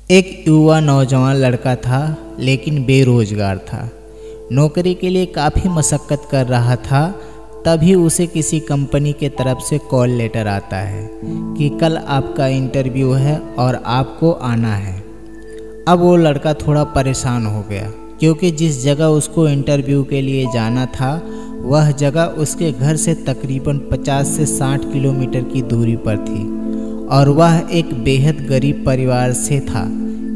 एक युवा नौजवान लड़का था, लेकिन बेरोजगार था। नौकरी के लिए काफ़ी मशक्क़त कर रहा था। तभी उसे किसी कंपनी के तरफ से कॉल लेटर आता है कि कल आपका इंटरव्यू है और आपको आना है। अब वो लड़का थोड़ा परेशान हो गया, क्योंकि जिस जगह उसको इंटरव्यू के लिए जाना था वह जगह उसके घर से तकरीबन 50 से 60 किलोमीटर की दूरी पर थी और वह एक बेहद गरीब परिवार से था,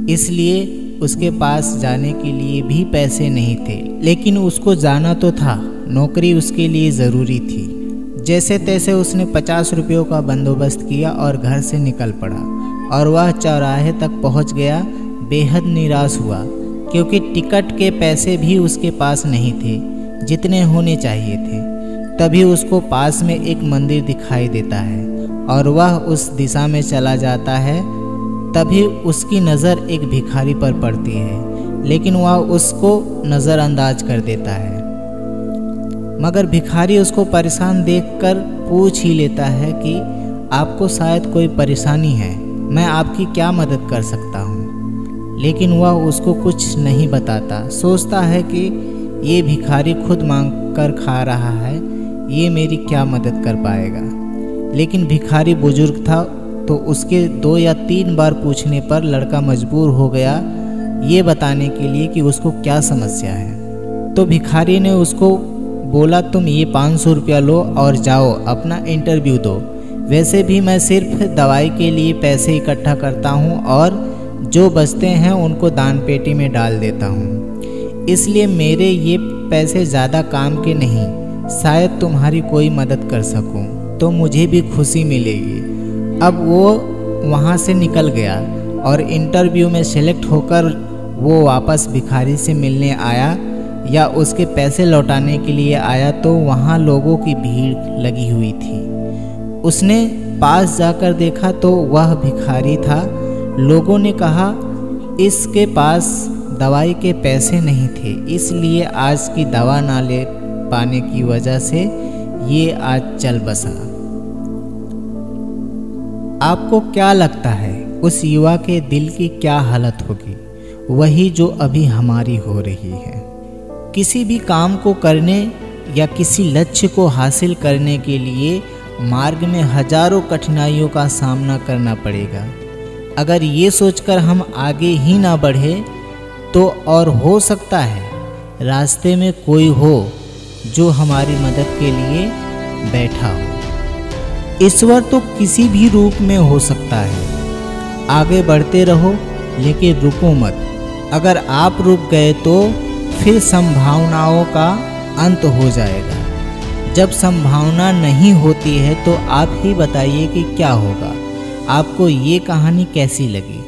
इसलिए उसके पास जाने के लिए भी पैसे नहीं थे। लेकिन उसको जाना तो था, नौकरी उसके लिए ज़रूरी थी। जैसे तैसे उसने 50 रुपयों का बंदोबस्त किया और घर से निकल पड़ा और वह चौराहे तक पहुंच गया। बेहद निराश हुआ, क्योंकि टिकट के पैसे भी उसके पास नहीं थे जितने होने चाहिए थे। तभी उसको पास में एक मंदिर दिखाई देता है और वह उस दिशा में चला जाता है। तभी उसकी नज़र एक भिखारी पर पड़ती है, लेकिन वह उसको नज़रअंदाज कर देता है। मगर भिखारी उसको परेशान देखकर पूछ ही लेता है कि आपको शायद कोई परेशानी है, मैं आपकी क्या मदद कर सकता हूँ। लेकिन वह उसको कुछ नहीं बताता। सोचता है कि ये भिखारी खुद मांग कर खा रहा है, ये मेरी क्या मदद कर पाएगा। लेकिन भिखारी बुजुर्ग था, तो उसके 2 या 3 बार पूछने पर लड़का मजबूर हो गया ये बताने के लिए कि उसको क्या समस्या है। तो भिखारी ने उसको बोला, तुम ये 500 रुपया लो और जाओ अपना इंटरव्यू दो। वैसे भी मैं सिर्फ दवाई के लिए पैसे इकट्ठा करता हूँ और जो बचते हैं उनको दान पेटी में डाल देता हूँ, इसलिए मेरे ये पैसे ज़्यादा काम के नहीं। शायद तुम्हारी कोई मदद कर सकूँ तो मुझे भी खुशी मिलेगी। अब वो वहाँ से निकल गया और इंटरव्यू में सेलेक्ट होकर वो वापस भिखारी से मिलने आया या उसके पैसे लौटाने के लिए आया, तो वहाँ लोगों की भीड़ लगी हुई थी। उसने पास जाकर देखा तो वह भिखारी था। लोगों ने कहा इसके पास दवाई के पैसे नहीं थे, इसलिए आज की दवा ना ले पाने की वजह से ये आज चल बसा। आपको क्या लगता है उस युवा के दिल की क्या हालत होगी? वही जो अभी हमारी हो रही है। किसी भी काम को करने या किसी लक्ष्य को हासिल करने के लिए मार्ग में हजारों कठिनाइयों का सामना करना पड़ेगा। अगर ये सोचकर हम आगे ही ना बढ़े तो और हो सकता है रास्ते में कोई हो जो हमारी मदद के लिए बैठा हो। ईश्वर तो किसी भी रूप में हो सकता है। आगे बढ़ते रहो, लेकिन रुको मत। अगर आप रुक गए तो फिर संभावनाओं का अंत हो जाएगा। जब संभावना नहीं होती है तो आप ही बताइए कि क्या होगा। आपको ये कहानी कैसी लगी?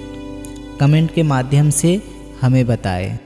कमेंट के माध्यम से हमें बताएं।